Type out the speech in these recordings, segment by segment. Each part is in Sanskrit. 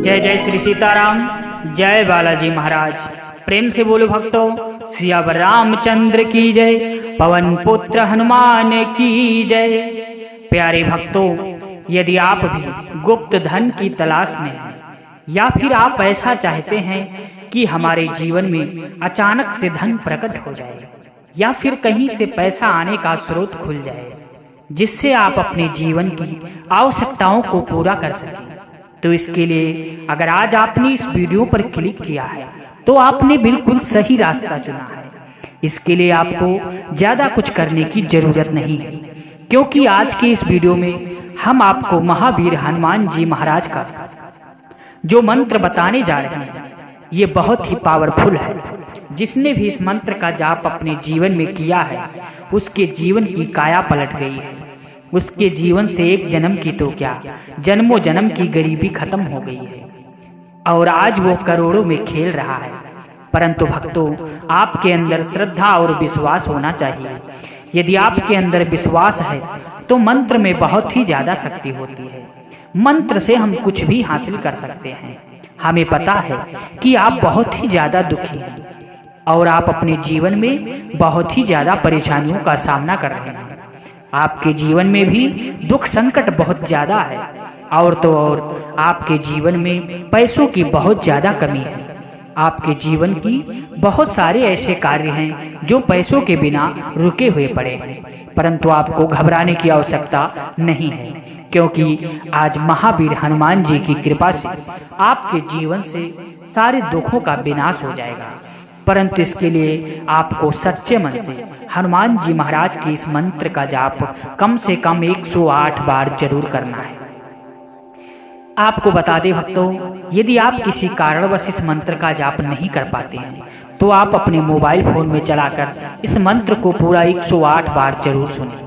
जय जय श्री सीताराम, जय बालाजी महाराज। प्रेम से बोलो भक्तों, सियावर रामचंद्र की जय, पवन पुत्र हनुमान की जय। प्यारे भक्तों, यदि आप भी गुप्त धन की तलाश में हैं या फिर आप ऐसा चाहते हैं कि हमारे जीवन में अचानक से धन प्रकट हो जाए या फिर कहीं से पैसा आने का स्रोत खुल जाए जिससे आप अपने जीवन की आवश्यकताओं को पूरा कर सकें, तो इसके लिए अगर आज आपने इस वीडियो पर क्लिक किया है तो आपने बिल्कुल सही रास्ता चुना है। इसके लिए आपको ज्यादा कुछ करने की जरूरत नहीं है, क्योंकि आज के इस वीडियो में हम आपको महावीर हनुमान जी महाराज का जो मंत्र बताने जा रहे हैं ये बहुत ही पावरफुल है। जिसने भी इस मंत्र का जाप अपने जीवन में किया है उसके जीवन की काया पलट गई है। उसके जीवन से एक जन्म की तो क्या, जन्मों जन्म की गरीबी खत्म हो गई है और आज वो करोड़ों में खेल रहा है। परंतु भक्तों, आपके अंदर श्रद्धा और विश्वास होना चाहिए। यदि आपके अंदर विश्वास है तो मंत्र में बहुत ही ज्यादा शक्ति होती है। मंत्र से हम कुछ भी हासिल कर सकते हैं। हमें पता है कि आप बहुत ही ज्यादा दुखी हैं और आप अपने जीवन में बहुत ही ज्यादा परेशानियों का सामना कर रहे हैं। आपके जीवन में भी दुख संकट बहुत ज्यादा है और तो और आपके जीवन में पैसों की बहुत ज्यादा कमी है। आपके जीवन की बहुत सारे ऐसे कार्य हैं जो पैसों के बिना रुके हुए पड़े हैं, परंतु आपको घबराने की आवश्यकता नहीं है, क्योंकि आज महावीर हनुमान जी की कृपा से आपके जीवन से सारे दुखों का विनाश हो जाएगा। परंतु इसके लिए आपको सच्चे मन से हनुमान जी महाराज के इस मंत्र का जाप कम से कम 108 बार जरूर करना है। आपको बता दें भक्तों, यदि आप किसी कारणवश इस मंत्र का जाप नहीं कर पाते हैं तो आप अपने मोबाइल फोन में चलाकर इस मंत्र को पूरा 108 बार जरूर सुनें।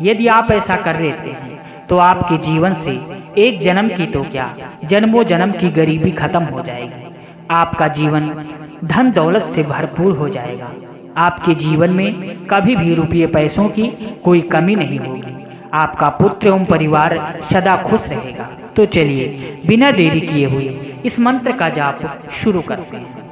यदि आप ऐसा कर लेते हैं तो आपके जीवन से एक जन्म की तो क्या, जन्मों जन्म की गरीबी खत्म हो जाएगी। आपका जीवन धन दौलत से भरपूर हो जाएगा। आपके जीवन में कभी भी रुपये पैसों की कोई कमी नहीं होगी। आपका पुत्र एवं परिवार सदा खुश रहेगा। तो चलिए बिना देरी किए हुए इस मंत्र का जाप शुरू करते हैं।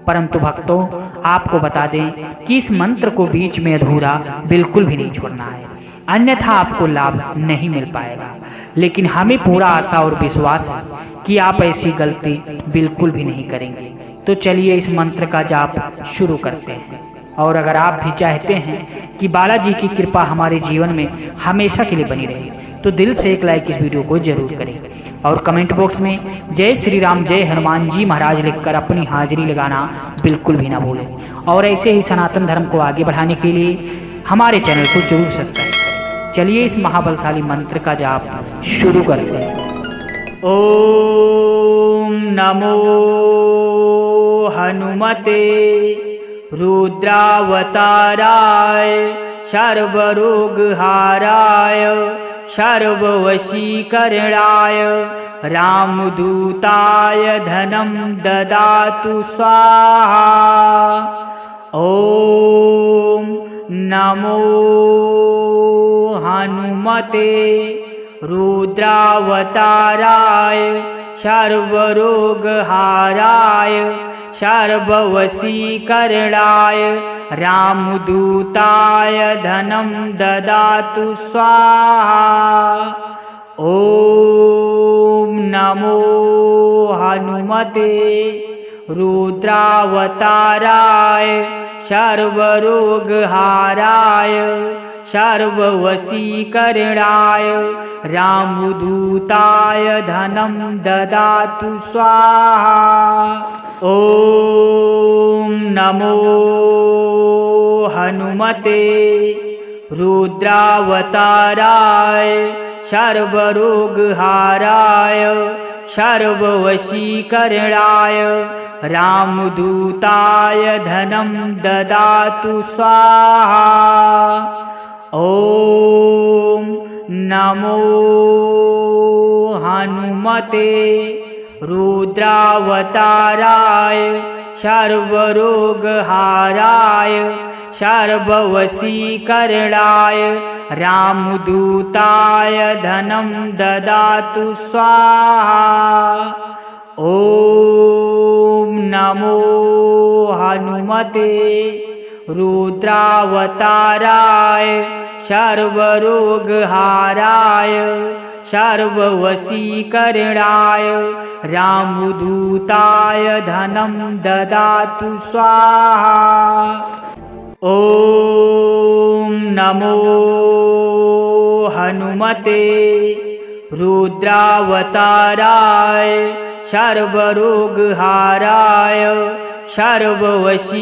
परंतु भक्तों, आपको बता दें कि इस मंत्र को बीच में अधूरा बिल्कुल भी नहीं छोड़ना है, अन्यथा आपको लाभ नहीं मिल पाएगा। लेकिन हमें पूरा आशा और विश्वास है कि आप ऐसी गलती बिल्कुल भी नहीं करेंगे। तो चलिए इस मंत्र का जाप शुरू करते हैं। और अगर आप भी चाहते हैं कि बालाजी की कृपा हमारे जीवन में हमेशा के लिए बनी रहे तो दिल से एक लाइक इस वीडियो को जरूर करें और कमेंट बॉक्स में जय श्री राम जय हनुमान जी महाराज लिखकर अपनी हाजिरी लगाना बिल्कुल भी ना भूलें। और ऐसे ही सनातन धर्म को आगे बढ़ाने के लिए हमारे चैनल को जरूर सब्सक्राइब करें। चलिए इस महाबलशाली मंत्र का जाप शुरू करते हैं। ओम नमो हनुमते रुद्रावताराय सर्वरोगहाराय सर्ववशीकरणाय रामदूताय धनं ददातु स्वाहा। ओम नमो हनुमते रुद्रावताराय सर्वरोगहाराय सर्ववशीकरणाय रामदूताय धनं ददातु स्वाहा। ओम नमो हनुमते रुद्रावताराय सर्वरोगहाराय सर्ववशीकरणाय रामदूताय धनं ददातु स्वाहा। ओम नमो हनुमते रुद्रावताराय सर्वरोगहाराय सर्ववशीकरणाय रामदूताय धनं ददातु स्वाहा। ओम नमो हनुमते रुद्रावताराय सर्वरोगहाराय सर्ववशीकरणाय रामदूताय धनं ददातु स्वाहा। ॐ नमो हनुमते रुद्रावताराय सर्वरोगहाराय सर्ववशीकरणाय रामदूताय धनं ददातु स्वाहा। ॐ नमो हनुमते रुद्रावताराय सर्वरोगहाराय सर्ववशीकरणाय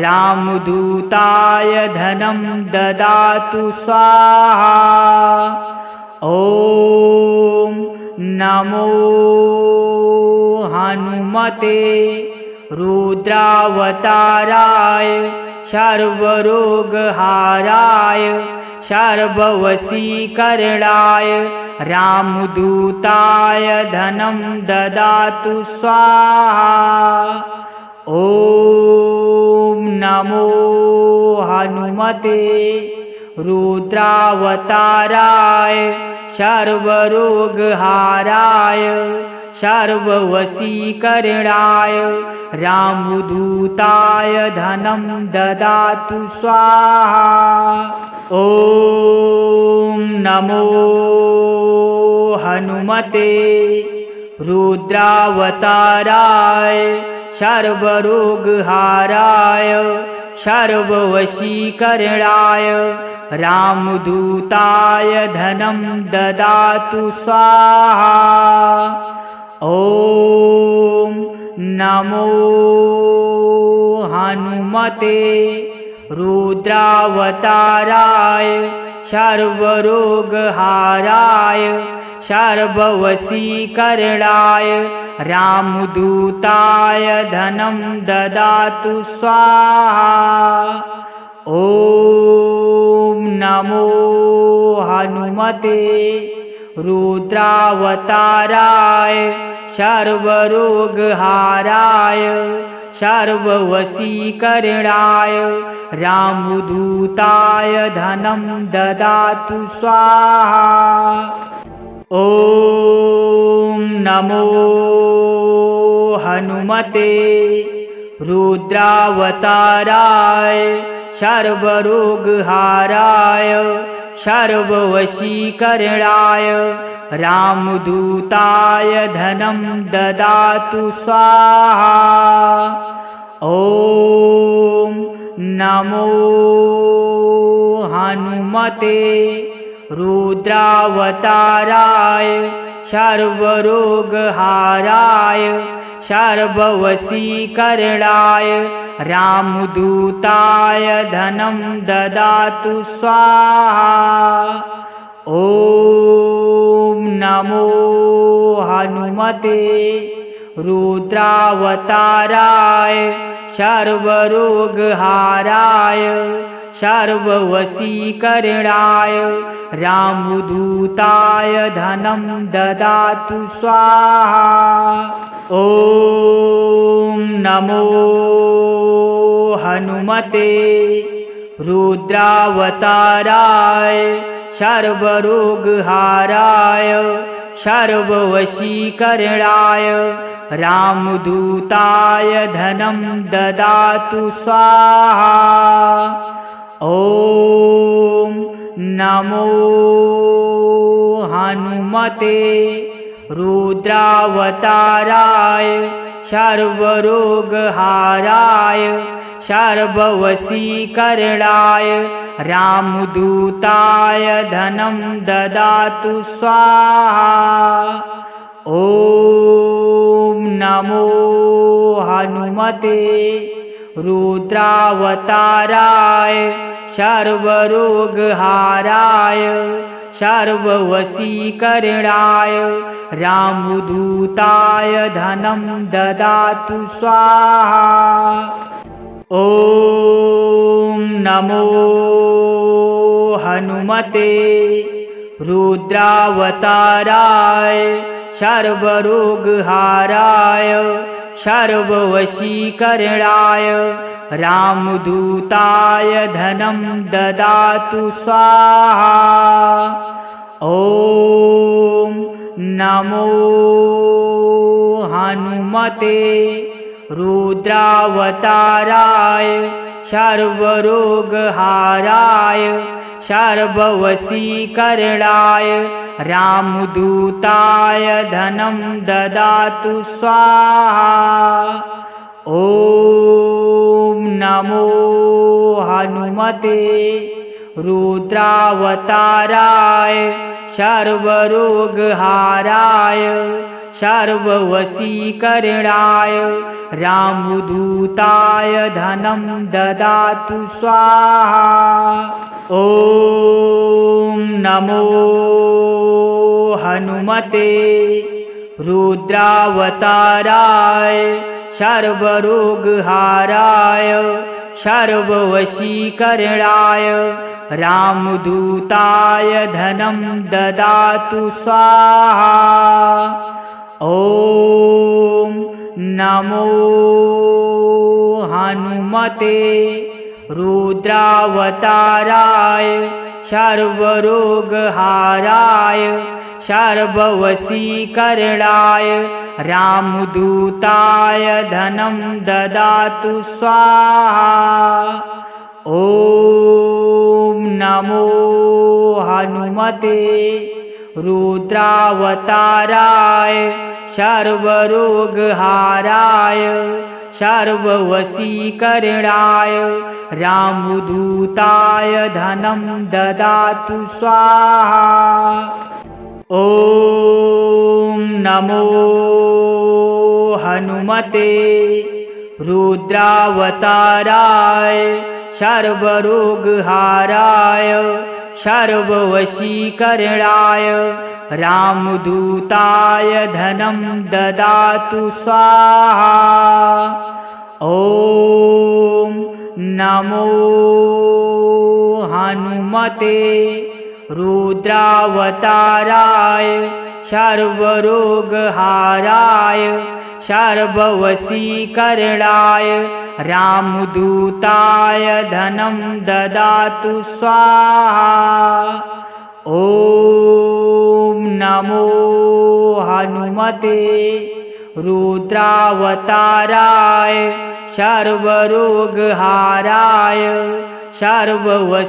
रामदूताय धनं ददातु स्वाहा। ॐ नमो हनुमते रुद्रावताराय सर्वरोगहाराय सर्ववशीकरणाय रामदूताय धनं ददातु स्वाहा। ॐ नमो हनुमते रुद्रावताराय सर्वरोगहाराय सर्ववशीकरणाय रामदूताय धनं ददातु स्वाहा। ॐ नमो हनुमते रुद्रावताराय सर्वरोगहाराय सर्ववशीकरणाय रामदूताय धनं ददातु स्वाहा। ॐ नमो हनुमते रुद्रावताराय सर्वरोगहाराय सर्ववशीकरणाय रामदूताय धनं ददातु स्वाहा। ॐ नमो हनुमते रुद्रावताराय सर्वरोगहाराय सर्ववशीकरणाय रामदूताय धनं ददातु स्वाहा। ॐ नमो हनुमते रुद्रावताराय सर्वरोगहाराय सर्ववशीकरणाय रामदूताय धनं ददातु स्वाहा। ॐ नमो हनुमते रुद्रावताराय सर्वरोगहाराय सर्ववशीकरणाय रामदूताय धनं ददातु स्वाहा। ॐ नमो हनुमते रुद्रावताराय सर्वरोगहाराय सर्ववशीकरणाय रामदूताय धनं ददातु स्वाहा। ॐ नमो हनुमते रुद्रावताराय सर्वरोगहाराय सर्ववशीकरणाय रामदूताय धनं ददातु स्वाहा। ॐ नमो हनुमते रुद्रावताराय सर्वरोगहाराय सर्ववशीकरणाय रामदूताय धनं ददातु स्वाहा। ॐ नमो हनुमते रुद्रावताराय सर्वरोगहाराय सर्ववशीकरणाय रामदूताय धनं ददातु स्वाहा। ॐ नमो हनुमते रुद्रावताराय सर्वरोगहाराय सर्ववशीकरणाय रामदूताय धनं ददातु स्वाहा। ॐ नमो हनुमते रुद्रावताराय सर्वरोगहाराय सर्ववशीकरणाय रामदूताय धनं ददातु स्वाहा। ॐ नमो हनुमते रुद्रावताराय सर्वरोगहाराय सर्ववशीकरणाय रामदूताय धनं ददातु स्वाहा। ॐ नमो हनुमते रुद्रावताराय सर्वरोगहाराय सर्ववशीकरणाय रामदूताय धनं ददातु स्वाहा। ॐ नमो हनुमते रुद्रावताराय सर्वरोगहाराय सर्ववशीकरणाय रामदूताय धनं ददातु स्वाहा। ॐ नमो हनुमते रुद्रावताराय सर्वरोगहाराय सर्ववशीकरणाय रामदूताय धनं ददातु स्वाहा। ॐ नमो हनुमते रुद्रावताराय सर्वरोगहाराय सर्ववशीकरणाय रामदूताय धनं ददातु स्वाहा। ॐ नमो हनुमते रुद्रावताराय सर्वरोगहाराय सर्ववशीकरणाय रामदूताय धनं ददातु स्वाहा। ॐ नमो हनुमते रुद्रावताराय सर्वरोगहाराय सर्ववशीकरणाय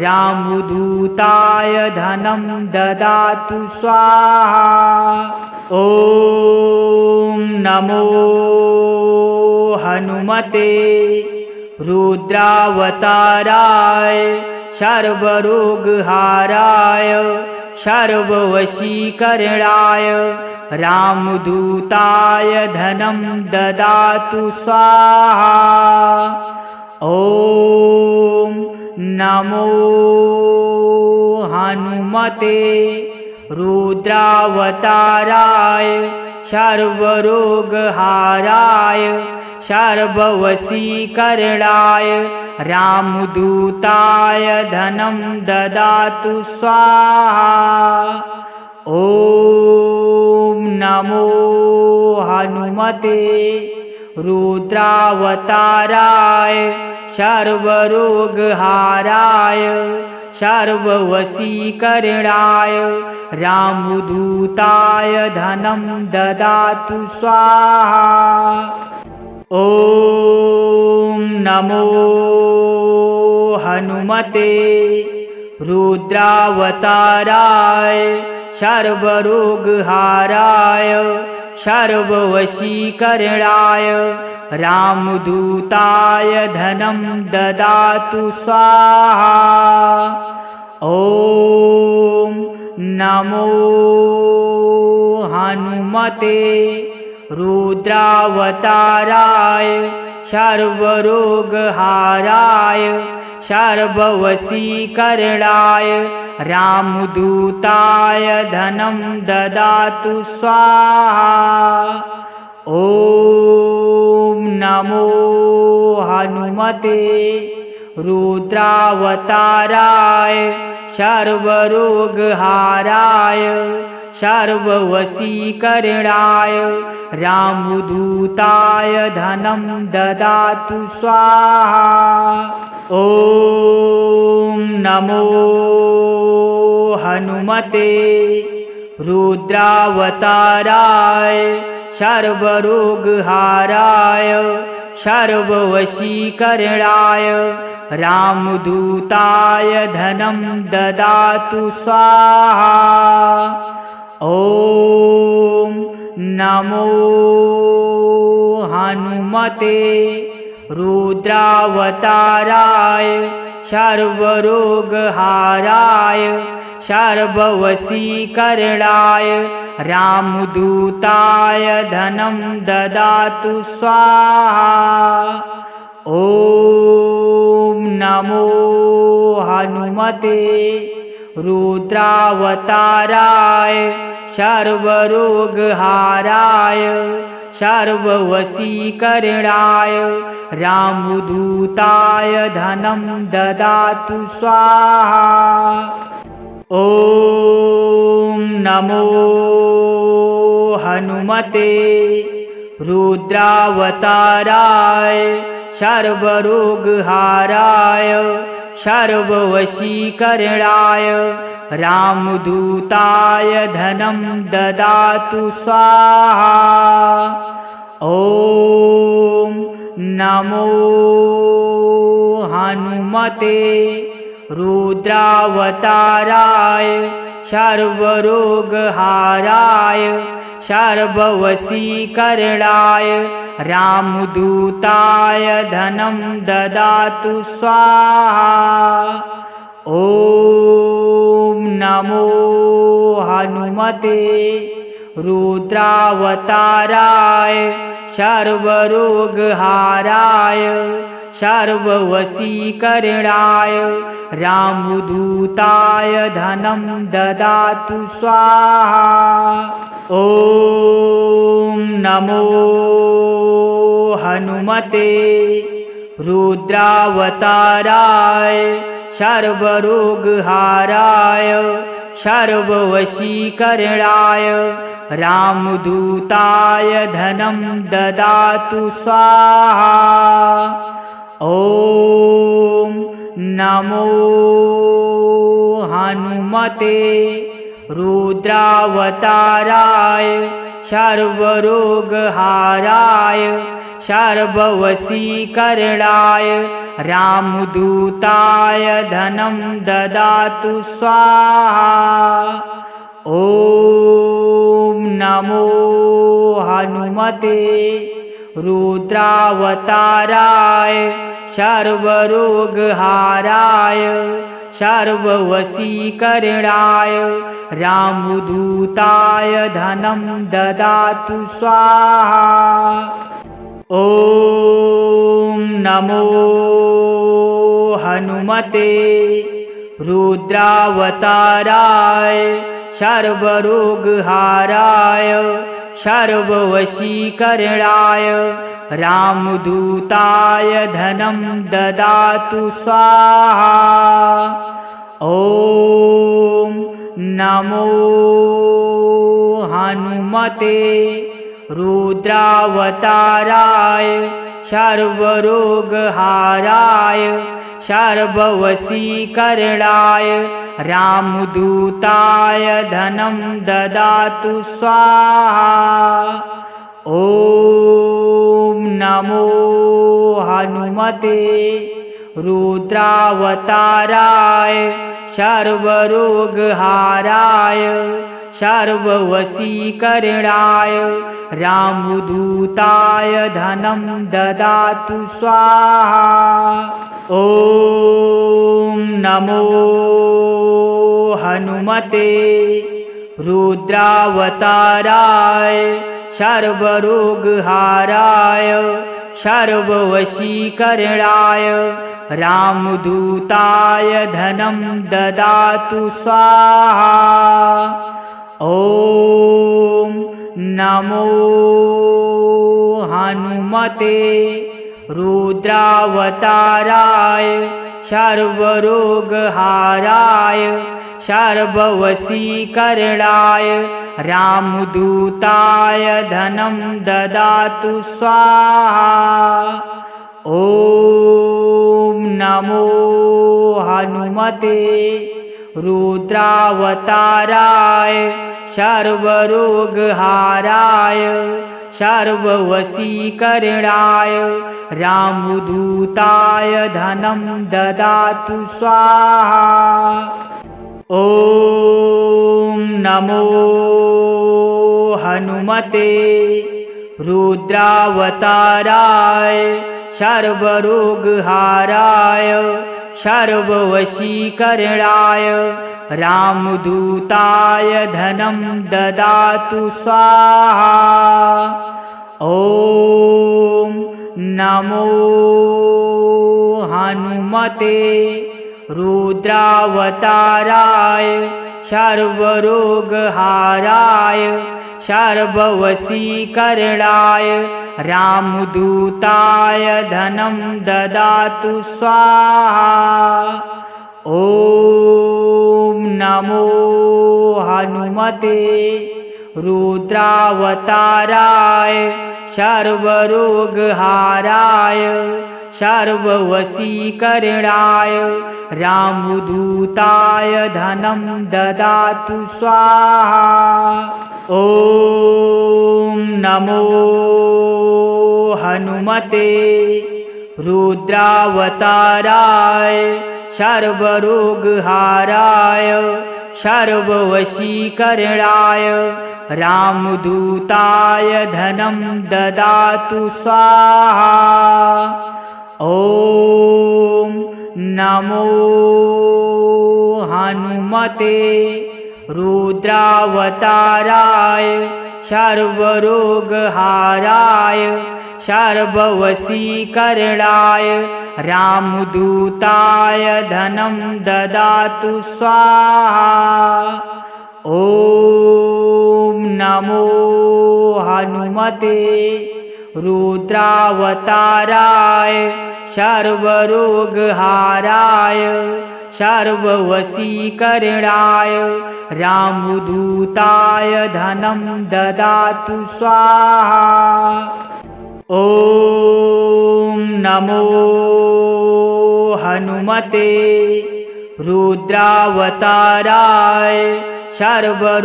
रामदूताय धनं ददातु स्वाहा। ॐ नमो हनुमते रुद्रावताराय सर्वरोगहाराय सर्ववशीकरणाय रामदूताय धनं ददातु स्वाहा। ॐ नमो हनुमते रुद्रावताराय सर्वरोगहाराय सर्ववशीकरणाय रामदूताय धनं ददातु स्वाहा। ॐ नमो हनुमते रुद्रावताराय सर्वरोगहाराय सर्ववशीकरणाय रामदूताय धनं ददातु स्वाहा। ॐ नमो हनुमते रुद्रावताराय सर्वरोगहाराय सर्ववशीकरणाय रामदूताय धनं ददातु स्वाहा। ॐ नमो हनुमते रुद्रावताराय सर्वरोगहाराय सर्ववशीकरणाय रामदूताय धनं ददातु स्वाहा। ॐ नमो हनुमते रुद्रावताराय सर्वरोगहाराय सर्ववशीकरणाय रामदूताय धनं ददातु स्वाहा। ॐ नमो हनुमते रुद्रावताराय सर्वरोगहाराय सर्ववशीकरणाय रामदूताय धनं ददातु स्वाहा। ॐ नमो हनुमते रुद्रावताराय सर्वरोगहाराय सर्ववशीकरणाय रामदूताय धनं ददातु स्वाहा। ॐ नमो हनुमते रुद्रावताराय सर्वरोगहाराय सर्ववशीकरणाय रामदूताय धनं ददातु स्वाहा। ॐ नमो हनुमते रुद्रावताराय सर्वरोगहाराय सर्ववशीकरणाय रामदूताय धनं ददातु स्वाहा। ॐ नमो हनुमते रुद्रावताराय सर्वरोगहाराय सर्ववशीकरणाय रामदूताय धनं ददातु स्वाहा। ॐ नमो हनुमते रुद्रावताराय सर्वरोगहाराय सर्ववशीकरणाय रामदूताय धनं ददातु स्वाहा। ॐ नमो हनुमते रुद्रावताराय सर्वरोगहाराय सर्ववशीकरणाय रामदूताय धनं ददातु स्वाहा। ॐ नमो हनुमते रुद्रावताराय सर्वरोगहाराय सर्ववशीकरणाय रामदूताय धनं ददातु स्वाहा। ॐ नमो हनुमते रुद्रावताराय सर्वरोगहाराय सर्ववशीकरणाय रामदूताय धनं ददातु स्वाहा। ॐ नमो हनुमते रुद्रावताराय सर्वरोगहाराय सर्ववशीकरणाय रामदूताय धनं ददातु स्वाहा। ॐ नमो हनुमते रुद्रावताराय सर्वरोगहाराय सर्ववशीकरणाय रामदूताय धनं ददातु स्वाहा। ॐ नमो हनुमते रुद्रावताराय सर्वरोगहाराय सर्ववशीकरणाय रामदूताय धनं ददातु स्वाहा। ॐ नमो हनुमते रुद्रावताराय सर्वरोगहाराय सर्ववशीकरणाय रामदूताय धनं ददातु स्वाहा। ॐ नमो हनुमते रुद्रावताराय सर्वरोगहाराय सर्ववशीकरणाय रामदूताय धनं ददातु स्वाहा। ॐ नमो हनुमते रुद्रावताराय सर्वरोगहाराय सर्ववशीकरणाय रामदूताय धनं ददातु स्वाहा। ॐ नमो हनुमते रुद्रावताराय सर्वरोगहाराय सर्ववशीकरणाय रामदूताय धनं ददातु स्वाहा। ॐ नमो हनुमते रुद्रावताराय सर्वरोगहाराय सर्ववशीकरणाय रामदूताय धनं ददातु स्वाहा। ॐ नमो हनुमते रुद्रावताराय सर्वरोगहाराय सर्ववशीकरणाय रामदूताय धनं ददातु स्वाहा। ॐ नमो हनुमते रुद्रावताराय सर्वरोगहाराय सर्ववशीकरणाय रामदूताय धनं ददातु स्वाहा। ॐ नमो हनुमते रुद्रावताराय सर्वरोगहाराय सर्ववशीकरणाय रामदूताय धनं ददातु स्वाहा। ॐ नमो हनुमते रुद्रावताराय सर्वरोगहाराय सर्ववशीकरणाय रामदूताय धनं ददातु स्वाहा। ॐ नमो हनुमते रुद्रावताराय सर्वरोगहाराय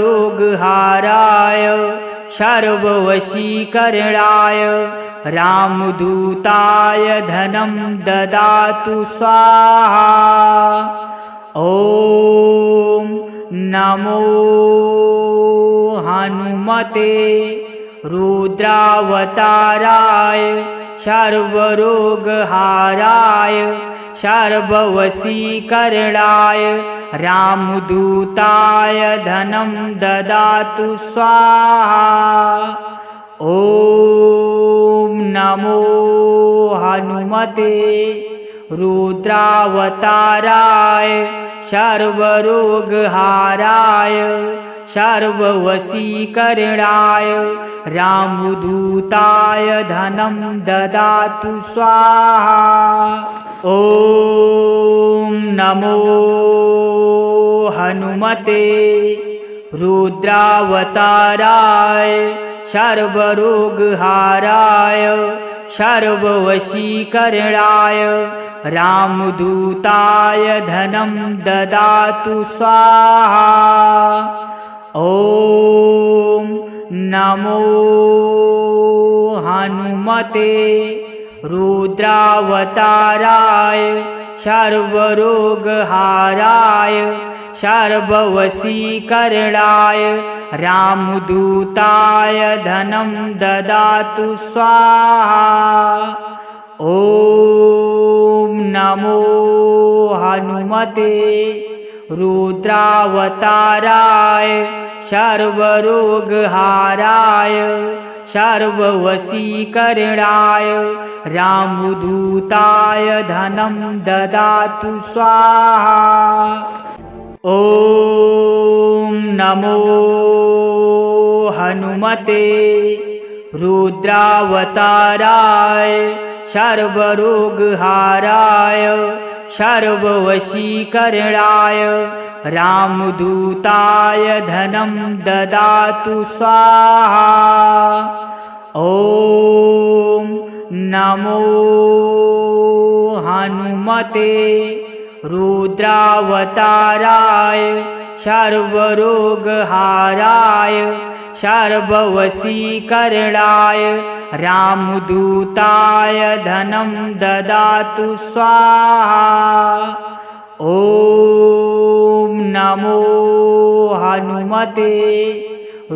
सर्ववशीकरणाय रामदूताय धनं ददातु स्वाहा। ॐ नमो हनुमते रुद्रावताराय सर्वरोगहाराय सर्ववशीकरणाय रामदूताय धनं ददातु स्वाहा। ॐ नमो हनुमते रुद्रावताराय सर्वरोगहाराय सर्ववशीकरणाय रामदूताय धनं ददातु स्वाहा। ॐ नमो हनुमते रुद्रावताराय सर्वरोगहाराय सर्ववशीकरणाय रामदूताय धनं ददातु स्वाहा। ॐ नमो हनुमते रुद्रावताराय सर्वरोगहाराय सर्ववशीकरणाय रामदूताय धनं ददातु स्वाहा। ॐ नमो हनुमते रुद्रावताराय सर्वरोगहाराय सर्ववशीकरणाय रामदूताय धनं ददातु स्वाहा। ॐ नमो हनुमते रुद्रावताराय सर्वरोगहाराय सर्ववशीकरणाय रामदूताय धनं ददातु स्वाहा। ॐ नमो हनुमते रुद्रावताराय सर्वरोगहाराय सर्ववशीकरणाय रामदूताय धनं ददातु स्वाहा। ॐ नमो हनुमते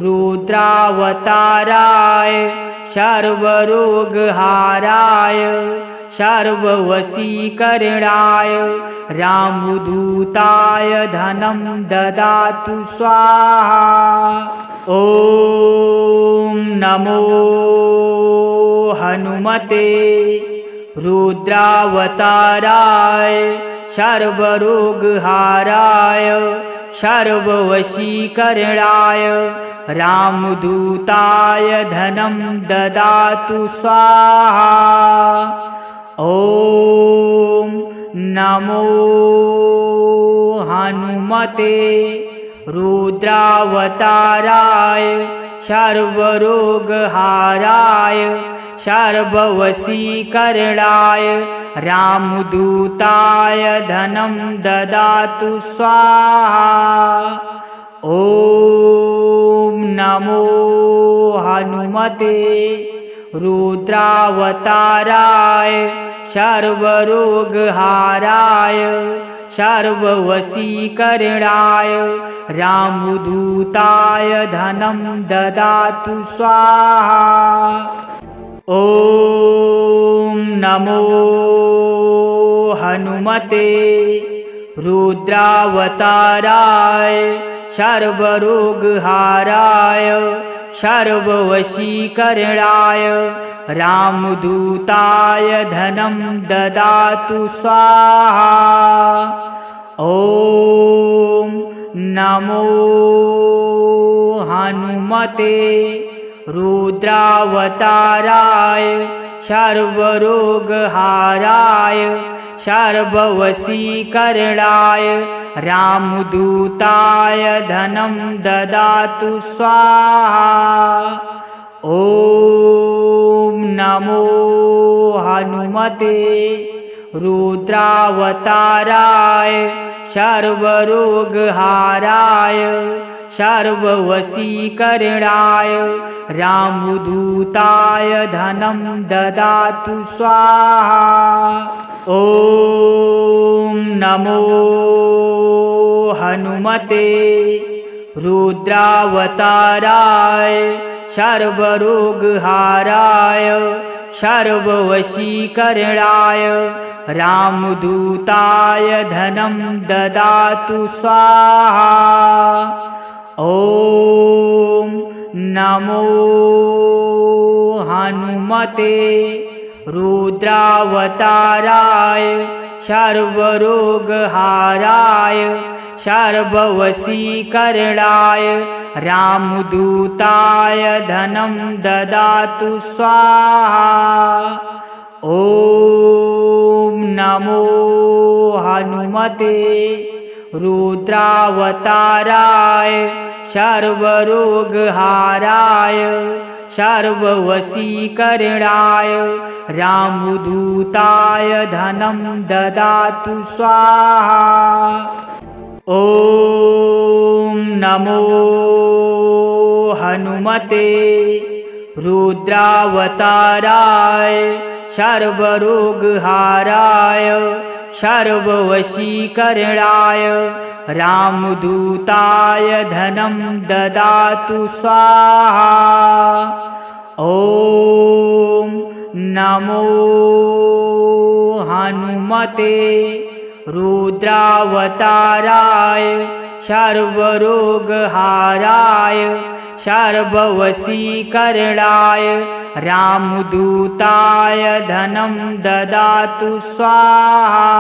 रुद्रावताराय सर्वरोगहाराय सर्ववशीकरणाय रामदूताय धनं ददातु स्वाहा। ॐ नमो हनुमते रुद्रावताराय सर्वरोगहाराय सर्ववशीकरणाय रामदूताय धनं ददातु स्वाहा। ॐ नमो हनुमते रुद्रावताराय सर्वरोगहाराय सर्ववशीकरणाय रामदूताय धनं ददातु स्वाहा। ॐ नमो हनुमते रुद्रावताराय सर्वरोगहाराय सर्ववशीकरणाय रामदूताय धनं ददातु स्वाहा। ॐ नमो हनुमते रुद्रावताराय सर्वरोगहाराय सर्ववशीकरणाय रामदूताय धनं ददातु स्वाहा। ॐ नमो हनुमते रुद्रावताराय सर्वरोगहाराय सर्ववशीकरणाय रामदूताय धनं ददातु स्वाहा। ॐ नमो हनुमते रुद्रावताराय सर्वरोगहाराय सर्ववशीकरणाय रामदूताय धनं ददातु स्वाहा। ॐ नमो हनुमते रुद्रावताराय सर्वरोगहाराय सर्ववशीकरणाय रामदूताय धनं ददातु स्वाहा। ॐ नमो हनुमते रुद्रावताराय सर्वरोगहाराय सर्ववशीकरणाय रामदूताय धनं ददातु स्वाहा। ॐ नमो हनुमते रुद्रावताराय सर्वरोगहाराय सर्ववशीकरणाय रामदूताय धनं ददातु स्वाहा। ॐ नमो हनुमते रुद्रावताराय सर्वरोगहाराय सर्ववशीकरणाय रामदूताय धनं ददातु स्वाहा। ॐ नमो हनुमते रुद्रावताराय सर्वरोगहाराय सर्ववशीकरणाय रामदूताय धनं ददातु स्वाहा।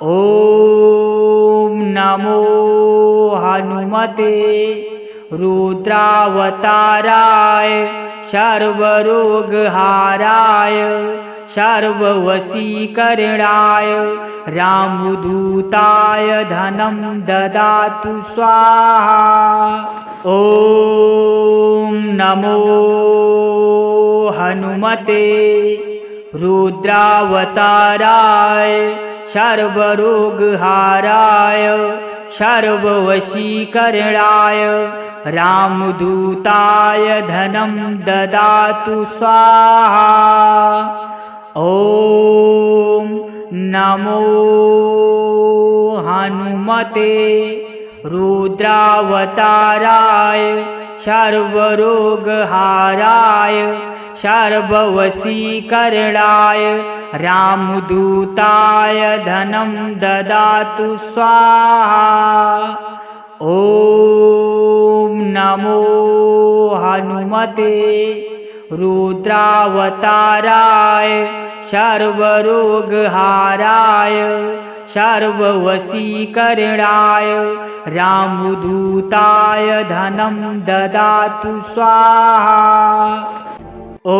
ॐ नमो हनुमते रुद्रावताराय सर्वरोगहाराय सर्ववशीकरणाय रामदूताय धनं ददातु स्वाहा। ॐ नमो हनुमते रुद्रावताराय सर्वरोगहाराय सर्ववशीकरणाय रामदूताय धनं ददातु स्वाहा। ॐ नमो हनुमते रुद्रावताराय सर्वरोगहाराय सर्ववशीकरणाय रामदूताय धनं ददातु स्वाहा। ॐ नमो हनुमते रुद्रावताराय सर्वरोगहाराय सर्ववशीकरणाय रामदूताय धनं ददातु स्वाहा। ॐ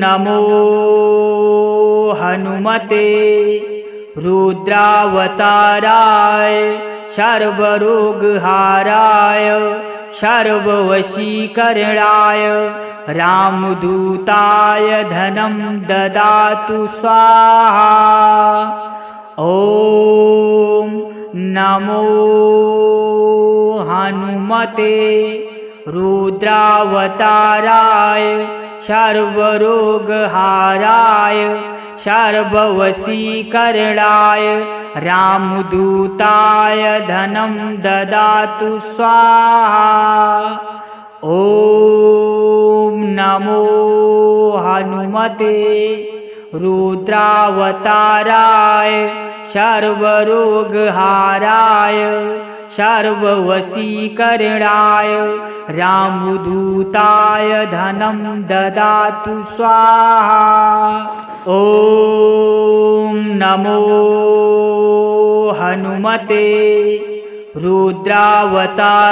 नमो हनुमते रुद्रावताराय सर्वरोगहाराय सर्ववशीकरणाय रामदूताय धनं ददातु स्वाहा। ॐ नमो हनुमते रुद्रावताराय सर्वरोगहाराय सर्ववशीकरणाय रामदूताय धनं ददातु स्वाहा। ॐ नमो हनुमते रुद्रावताराय सर्वरोगहाराय सर्ववशीकरणाय रामदूताय धनं ददातु स्वाहा। ॐ नमो हनुमते रुद्रावताराय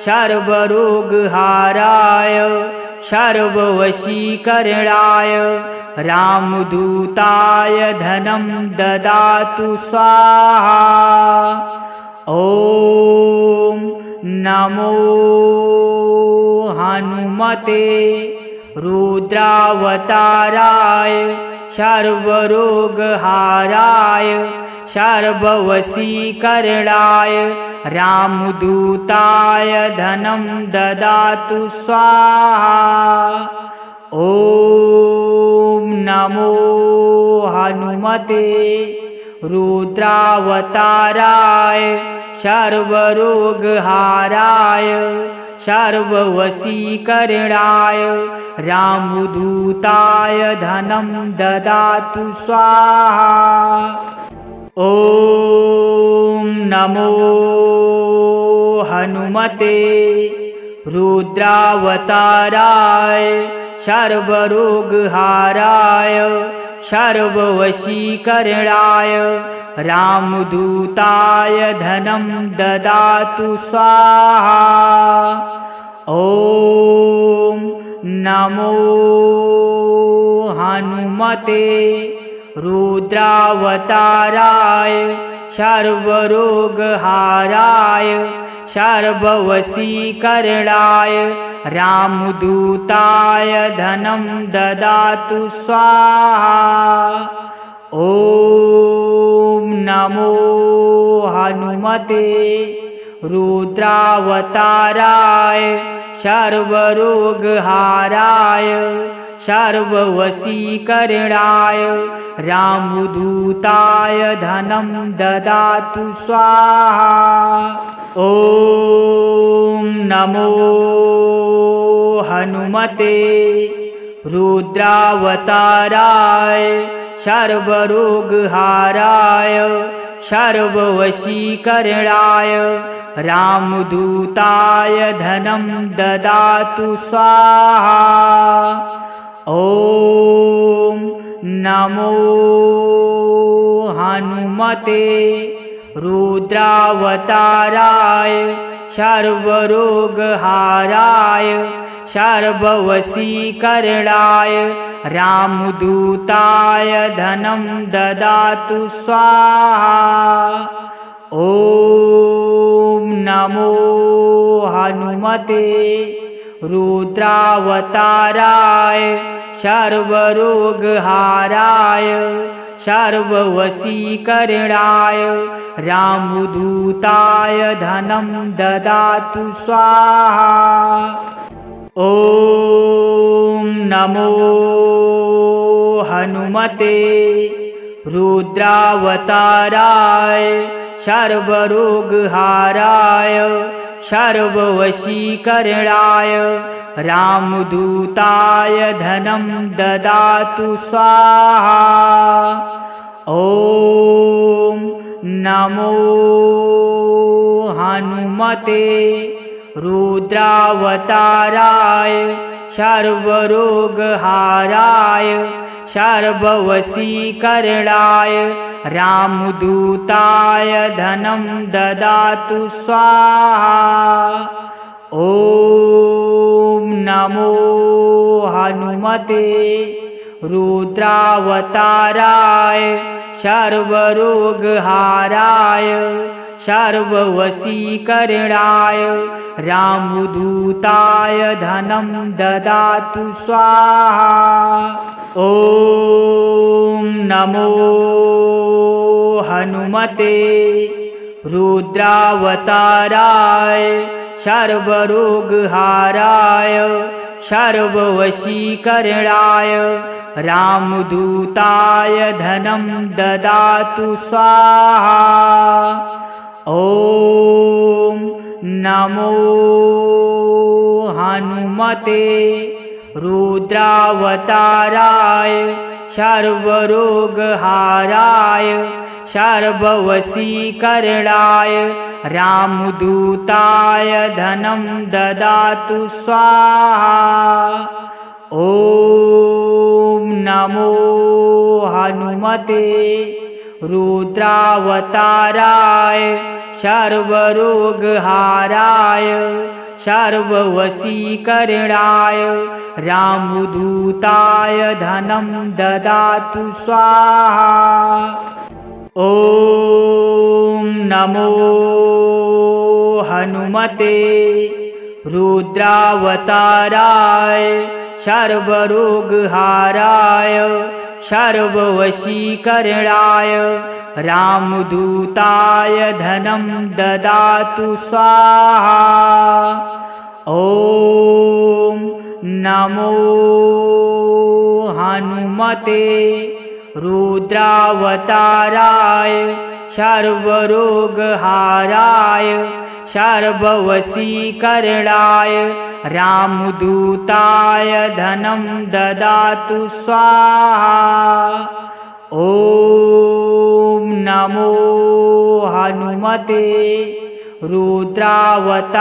सर्वरोगहाराय सर्ववशीकरणाय रामदूताय धनं ददातु स्वाहा। ॐ नमो हनुमते रुद्रावताराय सर्वरोगहाराय सर्ववशीकरणाय रामदूताय धनं ददातु स्वाहा। ॐ नमो हनुमते रुद्रावताराय सर्वरोगहाराय सर्ववशीकरणाय रामदूताय धनं ददातु स्वाहा। ॐ नमो हनुमते रुद्रावताराय सर्वरोगहाराय सर्ववशीकरणाय रामदूताय धनं ददातु स्वाहा। ॐ नमो हनुमते रुद्रावताराय सर्वरोगहाराय सर्ववशीकरणाय रामदूताय धनं ददातु स्वाहा। ॐ नमो हनुमते रुद्रावताराय सर्वरोगहाराय सर्ववशीकरणाय रामदूताय धनं ददातु स्वाहा। ॐ नमो हनुमते रुद्रावताराय सर्वरोगहाराय सर्ववशीकरणाय रामदूताय धनं ददातु स्वाहा। ॐ नमो हनुमते रुद्रावताराय सर्वरोगहाराय सर्ववशीकरणाय रामदूताय धनं ददातु स्वाहा। ॐ नमो हनुमते रुद्रावताराय सर्वरोगहाराय सर्ववशीकरणाय रामदूताय धनं ददातु स्वाहा। ॐ नमो हनुमते रुद्रावताराय सर्वरोगहाराय सर्ववशीकरणाय रामदूताय धनं ददातु स्वाहा। ॐ नमो हनुमते रुद्रावताराय सर्वरोगहाराय सर्ववशीकरणाय रामदूताय धनं ददातु स्वाहा। ॐ नमो हनुमते रुद्रावताराय सर्वरोगहाराय सर्ववशीकरणाय रामदूताय धनं ददातु स्वाहा। ॐ नमो हनुमते रुद्रावताराय सर्वरोगहाराय सर्ववशीकरणाय रामदूताय धनं ददातु स्वाहा। ॐ नमो हनुमते रुद्रावताराय सर्वरोगहाराय सर्ववशीकरणाय रामदूताय धनं ददातु स्वाहा। ॐ नमो हनुमते रुद्रावताराय सर्वरोगहाराय सर्ववशीकरणाय रामदूताय धनं ददातु स्वाहा। ॐ नमो हनुमते रुद्रावताराय सर्वरोगहाराय सर्ववशीकरणाय रामदूताय धनं ददातु स्वाहा। ॐ नमो हनुमते रुद्रावताराय सर्वरोगहाराय सर्ववशीकरणाय रामदूताय धनं ददातु स्वाहा। ॐ नमो हनुमते रुद्रावताराय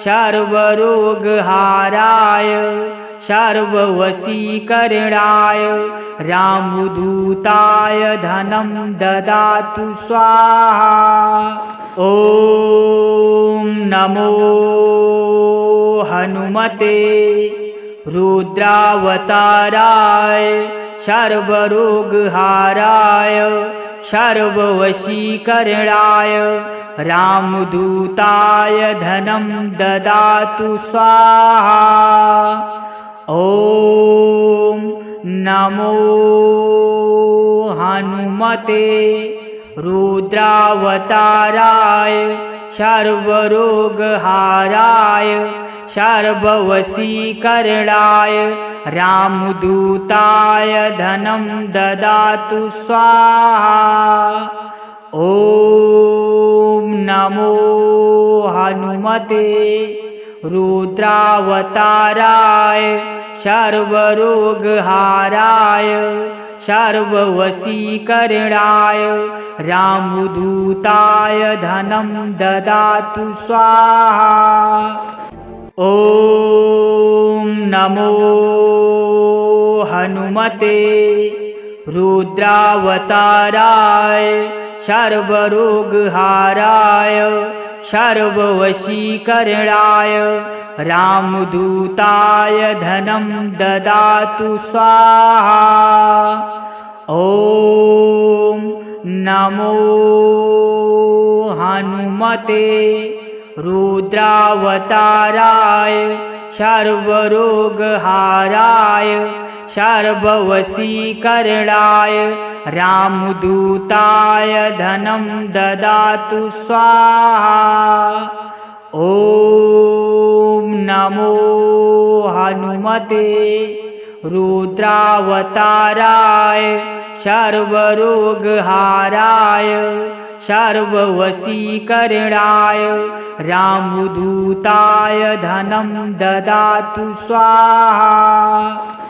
सर्वरोगहाराय सर्ववशीकरणाय रामदूताय धनं ददातु स्वाहा। ॐ नमो हनुमते रुद्रावताराय सर्वरोगहाराय सर्ववशीकरणाय रामदूताय धनं ददातु स्वाहा। ॐ नमो हनुमते रुद्रावताराय सर्वरोगहाराय सर्ववशीकरणाय रामदूताय धनं ददातु स्वाहा। ॐ नमो हनुमते रुद्रावताराय सर्वरोगहाराय सर्ववशीकरणाय रामदूताय धनं ददातु स्वाहा। ॐ नमो हनुमते रुद्रावताराय सर्वरोगहाराय सर्ववशीकरणाय रामदूताय धनं ददातु स्वाहा। ॐ नमो हनुमते रुद्रावताराय सर्वरोगहाराय सर्ववशीकरणाय रामदूताय धनं ददातु स्वाहा। ॐ नमो हनुमते रुद्रावताराय सर्वरोगहाराय सर्ववशीकरणाय रामदूताय धनं ददातु स्वाहा।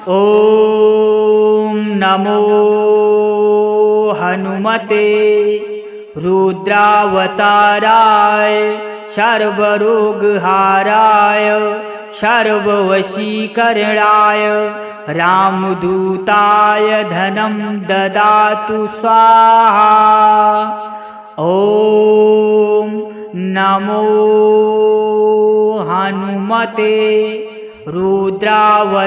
ॐ नमो हनुमते रुद्रावताराय सर्वरोगहाराय सर्ववशीकरणाय रामदूताय धनं ददातु स्वाहा। ॐ नमो हनुमते रुद्रावताराय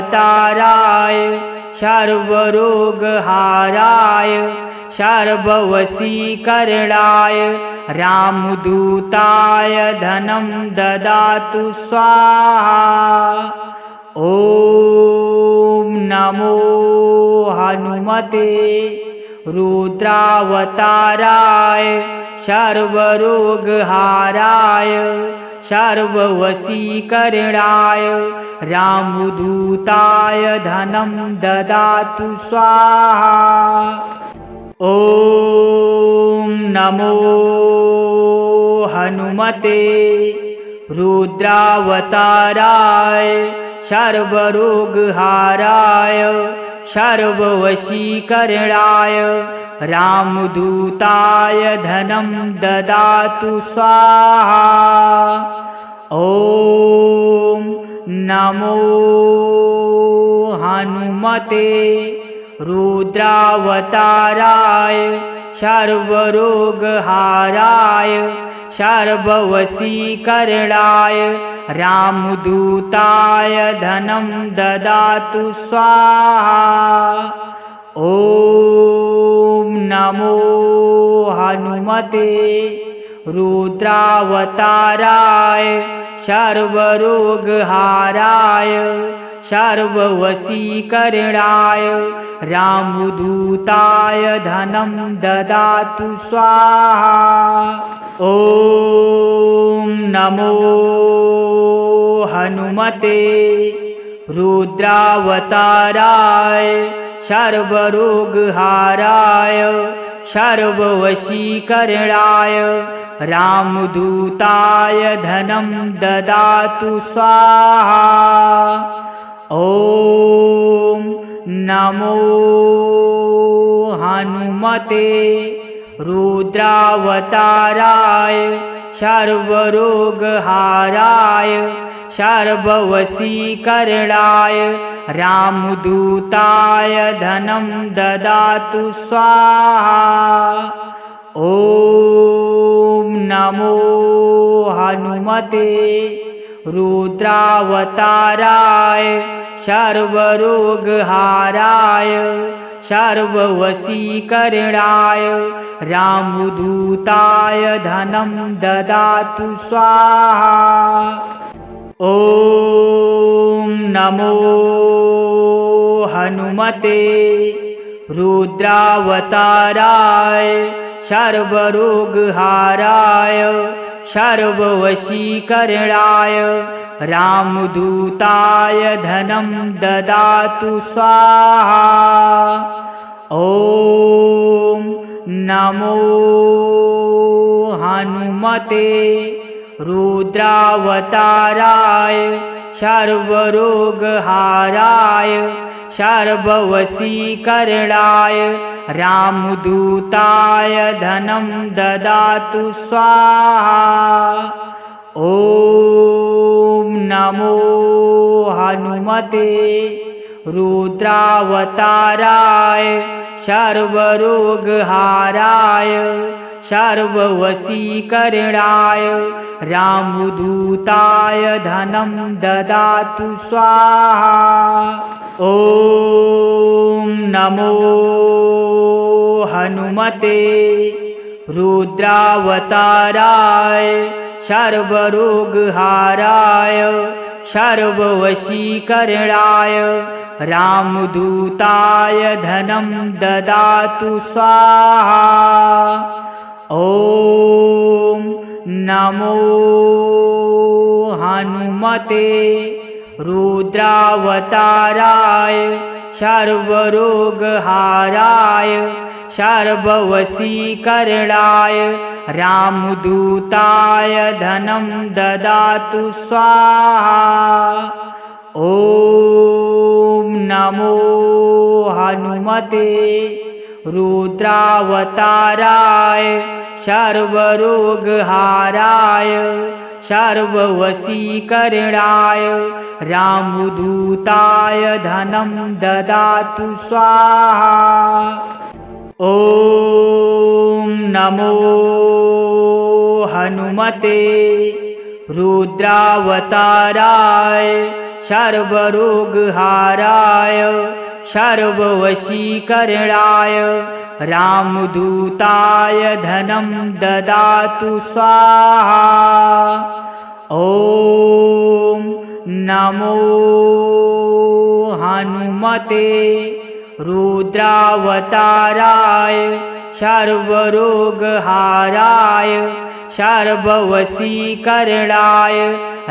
सर्वरोगहाराय सर्ववशीकरणाय रामदूताय धनं ददातु स्वाहा। ॐ नमो हनुमते रुद्रावताराय सर्वरोगहाराय सर्ववशीकरणाय रामदूताय धनं ददातु स्वाहा। ॐ नमो हनुमते रुद्रावताराय सर्वरोगहाराय सर्ववशीकरणाय रामदूताय धनं ददातु स्वाहा। ॐ नमो हनुमते रुद्रावताराय सर्वरोगहाराय सर्ववशीकरणाय रामदूताय धनं ददातु स्वाहा। ॐ नमो हनुमते रुद्रावताराय सर्वरोगहाराय सर्ववशीकरणाय रामदूताय धनं ददातु स्वाहा। ॐ नमो हनुमते रुद्रावताराय सर्वरोगहाराय सर्ववशीकरणाय रामदूताय धनं ददातु स्वाहा। ॐ नमो हनुमते रुद्रावताराय सर्वरोगहाराय सर्ववशीकरणाय रामदूताय धनं ददातु स्वाहा। ॐ नमो हनुमते रुद्रावताराय सर्वरोगहाराय सर्ववशीकरणाय रामदूताय धनं ददातु स्वाहा। ॐ नमो हनुमते रुद्रावताराय सर्वरोगहाराय सर्ववशीकरणाय रामदूताय धनं ददातु स्वाहा। ॐ नमो हनुमते रुद्रावताराय सर्वरोगहाराय सर्ववशीकरणाय रामदूताय धनं ददातु स्वाहा। ॐ नमो हनुमते रुद्रावताराय सर्वरोगहाराय सर्ववशीकरणाय रामदूताय धनं ददातु स्वाहा। ॐ नमो हनुमते रुद्रावताराय सर्वरोगहाराय सर्ववशीकरणाय रामदूताय धनं ददातु स्वाहा। ॐ नमो हनुमते रुद्रावताराय सर्वरोगहाराय सर्ववशीकरणाय रामदूताय धनं ददातु स्वाहा। ॐ नमो हनुमते रुद्रावताराय सर्वरोगहाराय सर्ववशीकरणाय रामदूताय धनं ददातु स्वाहा। ॐ नमो हनुमते रुद्रावताराय सर्वरोगहाराय सर्ववशीकरणाय रामदूताय धनं ददातु स्वाहा। ॐ नमो हनुमते रुद्रावताराय सर्वरोगहाराय सर्ववशीकरणाय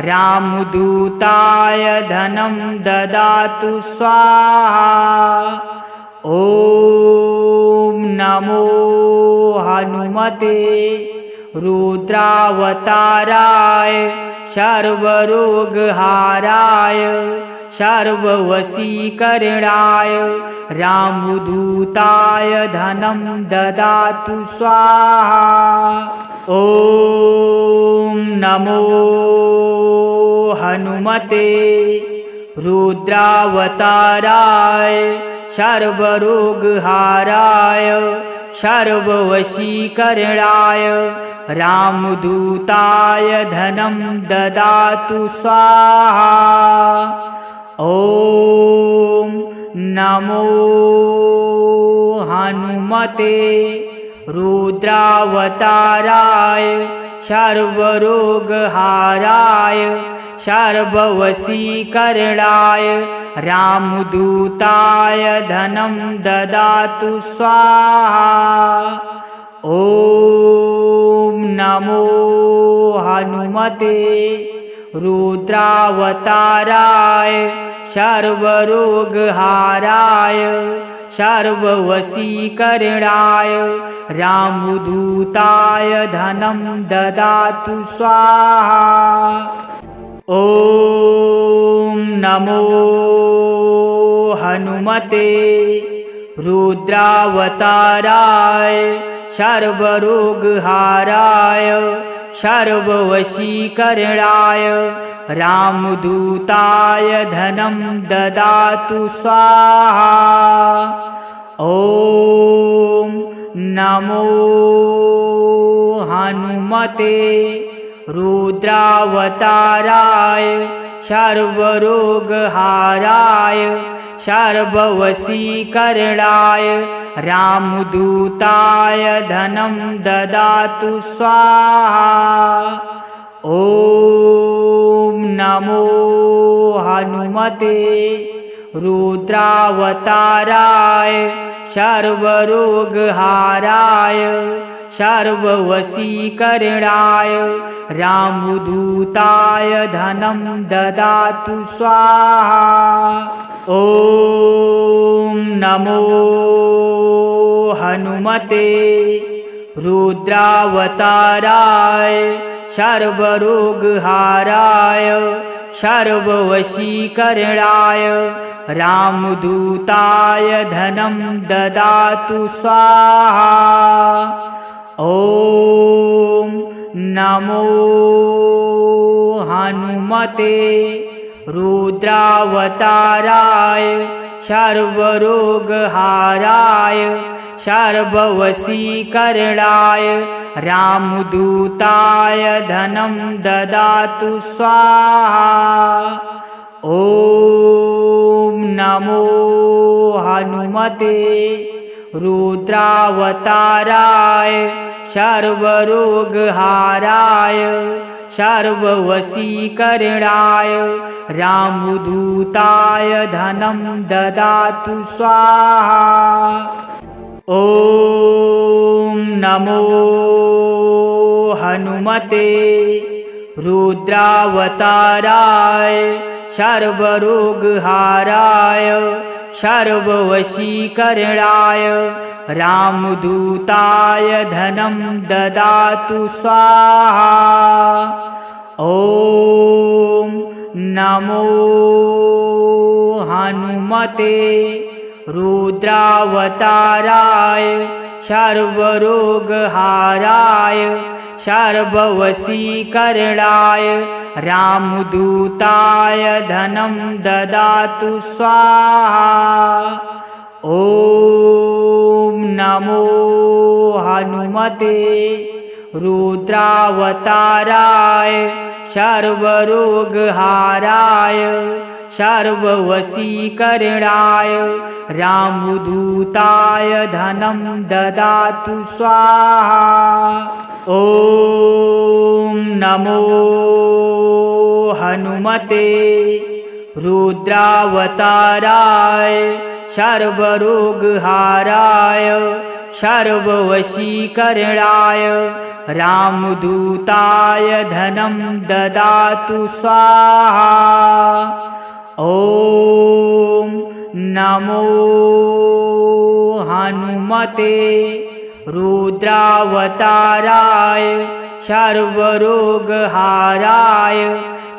रामदूताय धनं ददातु स्वाहा। ॐ नमो हनुमते रुद्रावताराय सर्वरोगहाराय सर्ववशीकरणाय रामदूताय धनं ददातु स्वाहा। ॐ नमो हनुमते रुद्रावताराय सर्वरोगहाराय सर्ववशीकरणाय रामदूताय धनं ददातु स्वाहा। ॐ नमो हनुमते रुद्रावताराय सर्वरोगहाराय सर्ववशीकरणाय रामदूताय धनं ददातु स्वाहा। ॐ नमो हनुमते रुद्रावताराय सर्वरोगहाराय सर्ववशीकरणाय रामदूताय धनं ददातु स्वाहा। ॐ नमो हनुमते रुद्रावताराय सर्वरोगहाराय सर्ववशीकरणाय रामदूताय धनं ददातु स्वाहा। ॐ नमो हनुमते रुद्रावताराय सर्वरोगहाराय सर्ववशीकरणाय रामदूताय धनं ददातु स्वाहा। ॐ नमो हनुमते रुद्रावताराय सर्वरोगहाराय सर्ववशीकरणाय रामदूताय धनं ददातु स्वाहा। ॐ नमो हनुमते रुद्रावताराय सर्वरोगहाराय सर्ववशीकरणाय रामदूताय धनं ददातु स्वाहा। ॐ नमो हनुमते रुद्रावताराय सर्वरोगहाराय सर्ववशीकरणाय रामदूताय धनं ददातु स्वाहा। ॐ नमो हनुमते रुद्रावताराय सर्वरोगहाराय सर्ववशीकरणाय रामदूताय धनं ददातु स्वाहा। ॐ नमो हनुमते रुद्रावताराय सर्वरोगहाराय सर्ववशीकरणाय रामदूताय धनं ददातु स्वाहा। ॐ नमो हनुमते रुद्रावताराय सर्वरोगहाराय सर्ववशीकरणाय रामदूताय धनं ददातु स्वाहा। ॐ नमो हनुमते रुद्रावताराय सर्वरोगहाराय सर्ववशीकरणाय रामदूताय धनं ददातु स्वाहा। ॐ नमो हनुमते रुद्रावताराय सर्वरोगहाराय सर्ववशीकरणाय रामदूताय धनं ददातु स्वाहा। ॐ नमो हनुमते रुद्रावताराय सर्वरोगहाराय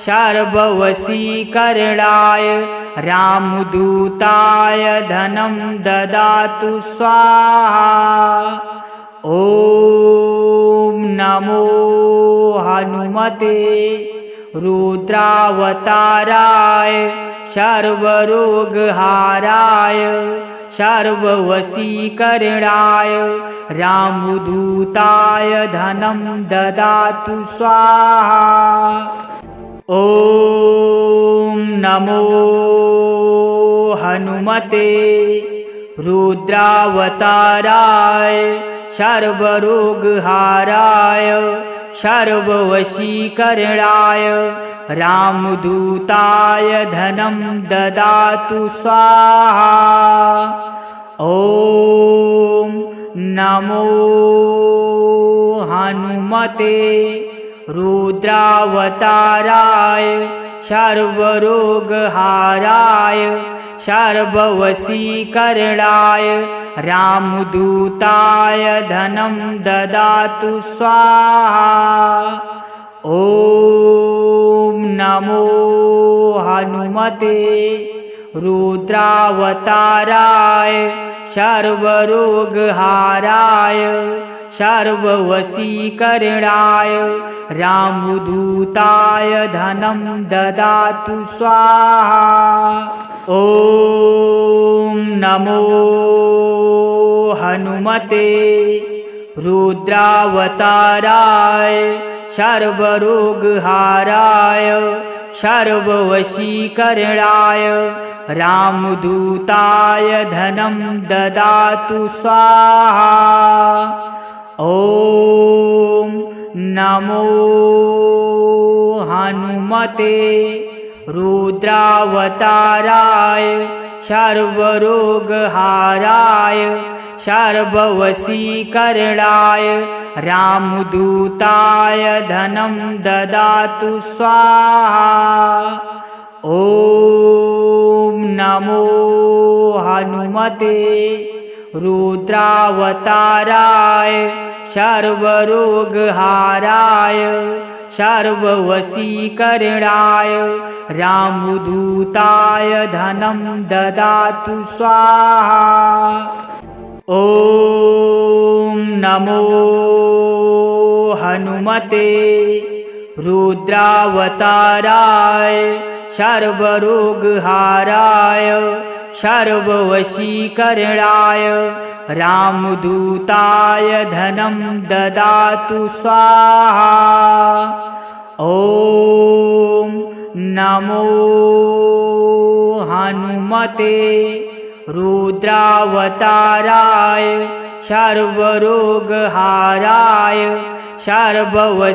सर्ववशीकरणाय रामदूताय धनं ददातु स्वाहा। ॐ नमो हनुमते रुद्रावताराय सर्वरोगहाराय सर्ववशीकरणाय रामदूताय धनं ददातु स्वाहा। ॐ नमो हनुमते रुद्रावताराय सर्वरोगहाराय सर्ववशीकरणाय रामदूताय धनं ददातु स्वाहा। ॐ नमो हनुमते रुद्रावताराय सर्वरोगहाराय सर्ववशीकरणाय रामदूताय धनं ददातु स्वाहा। ॐ नमो हनुमते रुद्रावताराय सर्वरोगहाराय सर्ववशीकरणाय रामदूताय धनं ददातु स्वाहा। ॐ नमो हनुमते रुद्रावताराय सर्वरोगहाराय सर्ववशीकरणाय रामदूताय धनं ददातु स्वाहा। ॐ नमो हनुमते रुद्रावताराय सर्वरोगहाराय सर्ववशीकरणाय रामदूताय धनं ददातु स्वाहा। ॐ नमो हनुमते रुद्रावताराय सर्वरोगहाराय सर्ववशीकरणाय रामदूताय धनं ददातु स्वाहा। ॐ नमो हनुमते रुद्रावताराय सर्वरोगहाराय सर्ववशीकरणाय रामदूताय धनं ददातु स्वाहा। ॐ नमो हनुमते रुद्रावताराय सर्वरोगहाराय सर्ववशीकरणाय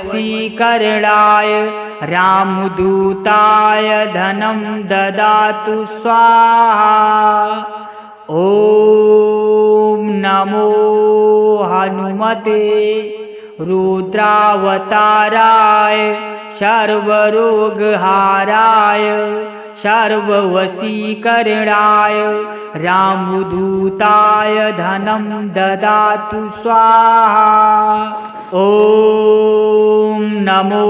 रामदूताय धनं ददातु स्वाहा। ॐ नमो हनुमते रुद्रावताराय सर्वरोगहाराय सर्ववशीकरणाय रामदूताय धनं ददातु स्वाहा। ॐ नमो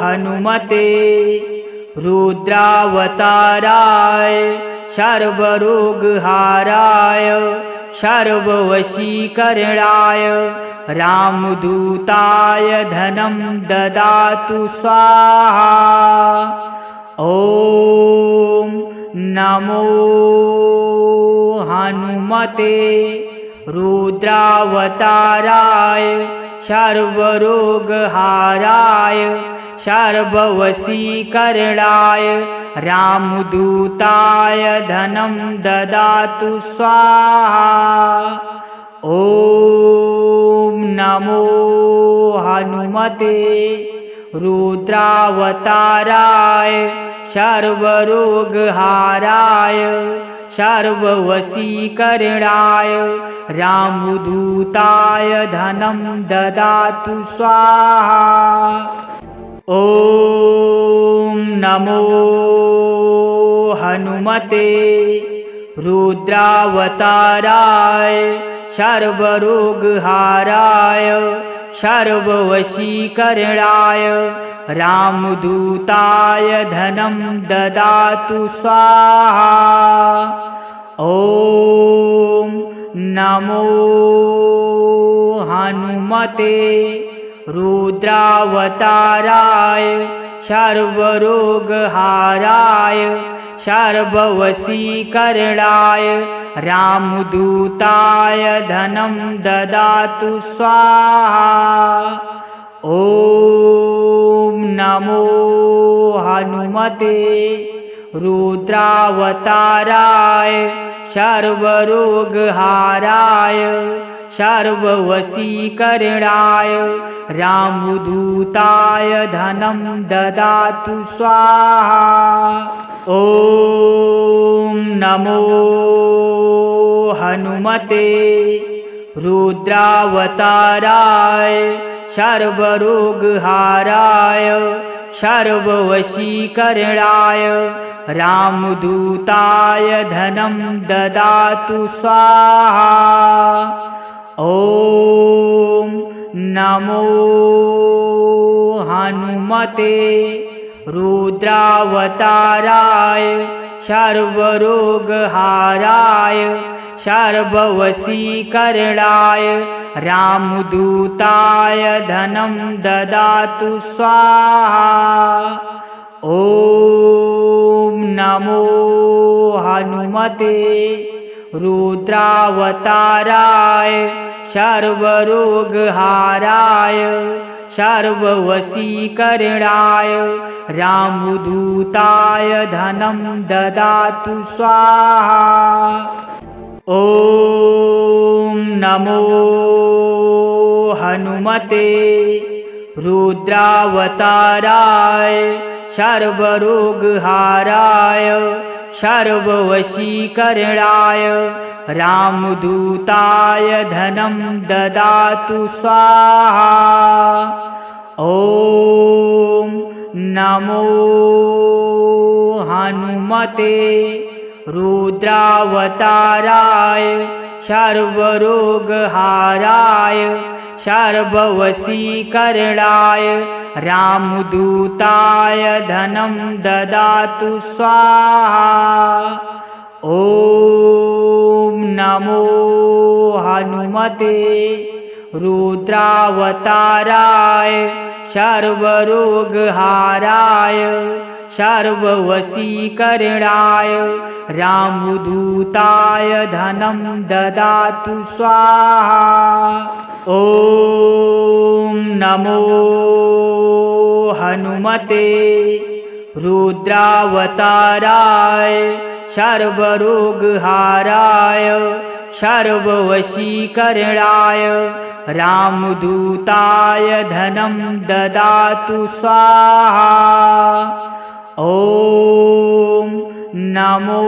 हनुमते रुद्रावताराय सर्वरोगहाराय सर्ववशीकरणाय रामदूताय धनं ददातु स्वाहा। ॐ नमो हनुमते रुद्रावताराय सर्वरोगहाराय सर्ववशीकरणाय रामदूताय धनं ददातु स्वाहा। ॐ नमो हनुमते रुद्रावताराय सर्वरोगहाराय सर्ववशीकरणाय रामदूताय धनं ददातु स्वाहा। ॐ नमो हनुमते रुद्रावताराय सर्वरोगहाराय सर्ववशीकरणाय रामदूताय धनं ददातु स्वाहा। ॐ नमो हनुमते रुद्रावताराय सर्वरोगहाराय सर्ववशीकरणाय रामदूताय धनं ददातु स्वाहा। ॐ नमो हनुमते रुद्रावताराय सर्वरोगहाराय सर्ववशीकरणाय रामदूताय धनं ददातु स्वाहा। ॐ नमो हनुमते रुद्रावताराय सर्वरोगहाराय सर्ववशीकरणाय रामदूताय धनं ददातु स्वाहा। ॐ नमो हनुमते रुद्रावताराय सर्वरोगहाराय सर्ववशीकरणाय रामदूताय धनं ददातु स्वाहा। ॐ नमो हनुमते रुद्रावताराय सर्वरोगहाराय सर्ववशीकरणाय रामदूताय धनं ददातु स्वाहा। ॐ नमो हनुमते रुद्रावताराय सर्वरोगहाराय सर्ववशीकरणाय रामदूताय धनं ददातु स्वाहा। ॐ नमो हनुमते रुद्रावताराय सर्वरोगहाराय सर्ववशीकरणाय रामदूताय धनं ददातु स्वाहा। ॐ नमो हनुमते रुद्रावताराय सर्वरोगहाराय सर्ववशीकरणाय रामदूताय धनं ददातु स्वाहा। ॐ नमो हनुमते रुद्रावताराय सर्वरोगहाराय सर्ववशीकरणाय रामदूताय धनं ददातु स्वाहा। ॐ नमो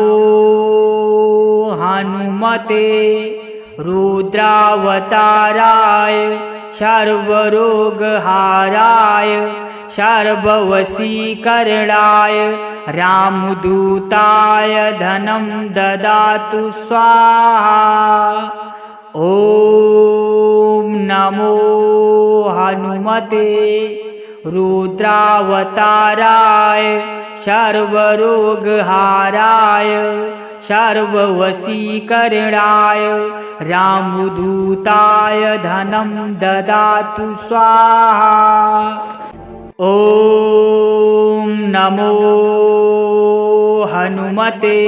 हनुमते रुद्रावताराय सर्वरोगहाराय सर्ववशीकरणाय रामदूताय धनं ददातु स्वाहा। ॐ नमो हनुमते रुद्रावताराय सर्वरोगहाराय सर्ववशीकरणाय रामदूताय धनं ददातु स्वाहा। ॐ नमो हनुमते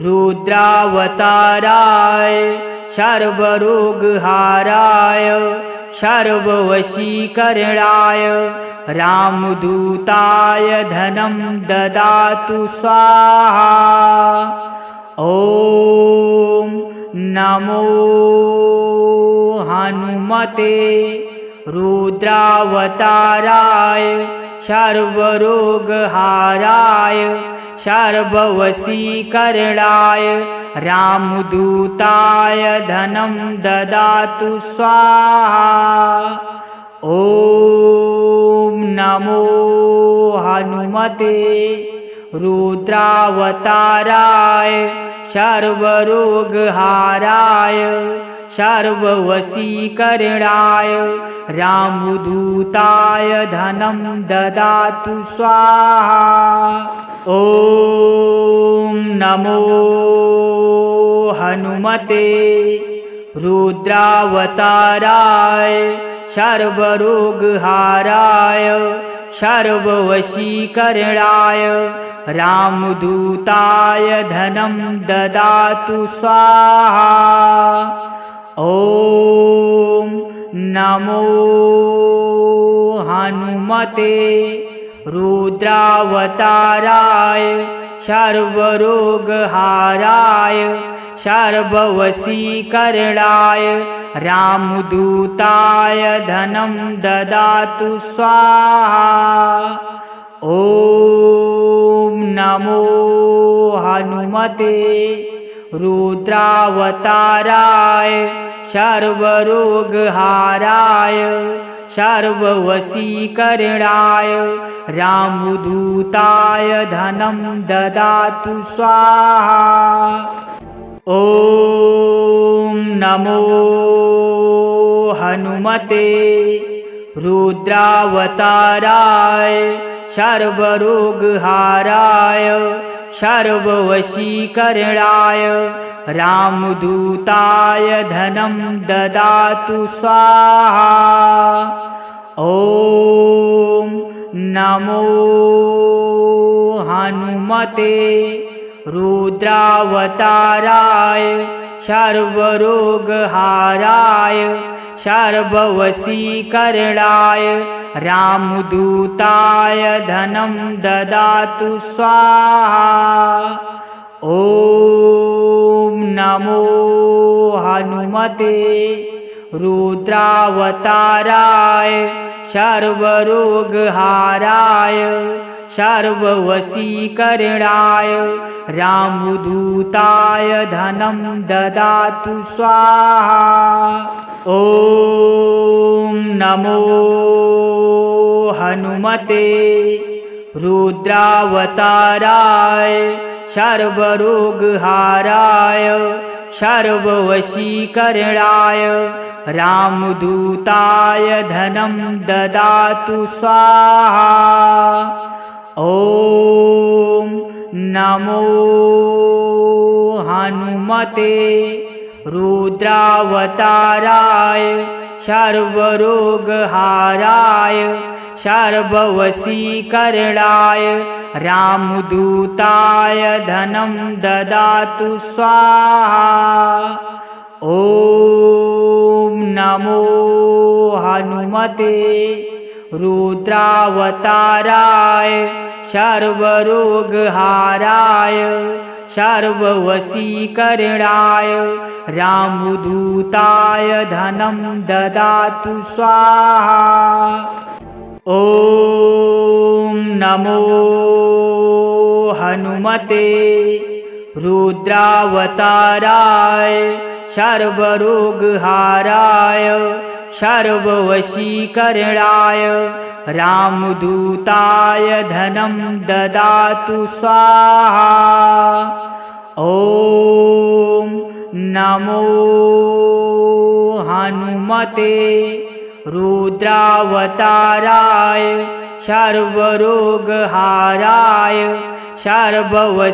रुद्रावताराय सर्वरोगहाराय सर्ववशीकरणाय रामदूताय धनं ददातु स्वाहा। ॐ नमो हनुमते रुद्रावताराय सर्वरोगहाराय सर्ववशीकरणाय रामदूताय धनं ददातु स्वाहा। ॐ नमो हनुमते रुद्रावताराय सर्वरोगहाराय सर्ववशीकरणाय रामदूताय धनं ददातु स्वाहा। ॐ नमो हनुमते रुद्रावताराय सर्वरोगहाराय सर्ववशीकरणाय रामदूताय धनं ददातु स्वाहा। ॐ नमो हनुमते रुद्रावताराय सर्वरोगहाराय सर्ववशीकरणाय रामदूताय धनं ददातु स्वाहा। ॐ नमो हनुमते रुद्रावताराय सर्वरोगहाराय सर्ववशीकरणाय रामदूताय धनं ददातु स्वाहा। ॐ नमो हनुमते रुद्रावताराय सर्वरोगहाराय सर्ववशीकरणाय रामदूताय धनं ददातु स्वाहा। ॐ नमो हनुमते रुद्रावताराय सर्वरोगहाराय सर्ववशीकरणाय रामदूताय धनं ददातु स्वाहा। ॐ नमो हनुमते रुद्रावताराय सर्वरोगहाराय सर्ववशीकरणाय रामदूताय धनं ददातु स्वाहा। ॐ नमो हनुमते रुद्रावताराय सर्वरोगहाराय सर्ववशीकरणाय रामदूताय धनं ददातु स्वाहा। ॐ नमो हनुमते रुद्रावताराय सर्वरोगहाराय सर्ववशीकरणाय रामदूताय धनं ददातु स्वाहा। ॐ नमो हनुमते रुद्रावताराय सर्वरोगहाराय सर्ववशीकरणाय रामदूताय धनं ददातु स्वाहा। ॐ नमो हनुमते रुद्रावताराय सर्वरोगहाराय सर्ववशीकरणाय रामदूताय धनं ददातु स्वाहा। ॐ नमो हनुमते रुद्रावताराय सर्वरोगहाराय सर्ववशीकरणाय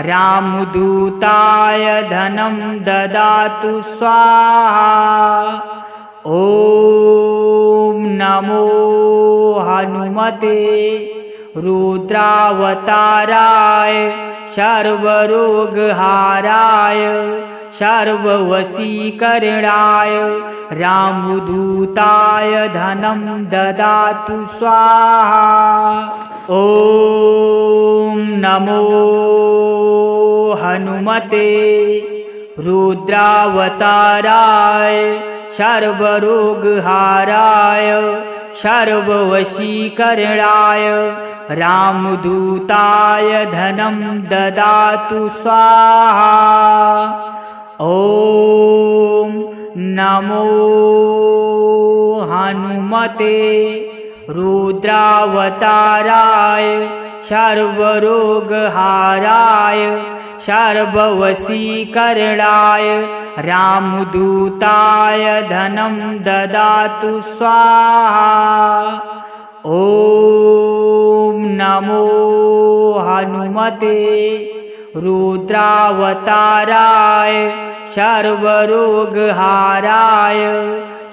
रामदूताय धनं ददातु स्वाहा। ॐ नमो हनुमते रुद्रावताराय सर्वरोगहाराय सर्ववशीकरणाय रामदूताय धनं ददातु स्वाहा। ॐ नमो हनुमते रुद्रावताराय सर्वरोगहाराय सर्ववशीकरणाय रामदूताय धनं ददातु स्वाहा। ॐ नमो हनुमते रुद्रावताराय सर्वरोगहाराय सर्ववशीकरणाय रामदूताय धनं ददातु स्वाहा। ॐ नमो हनुमते रुद्रावताराय सर्वरोगहाराय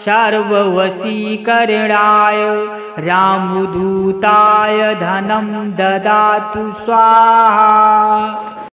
सर्ववशीकरणाय रामदूताय धनं ददातु स्वाहा।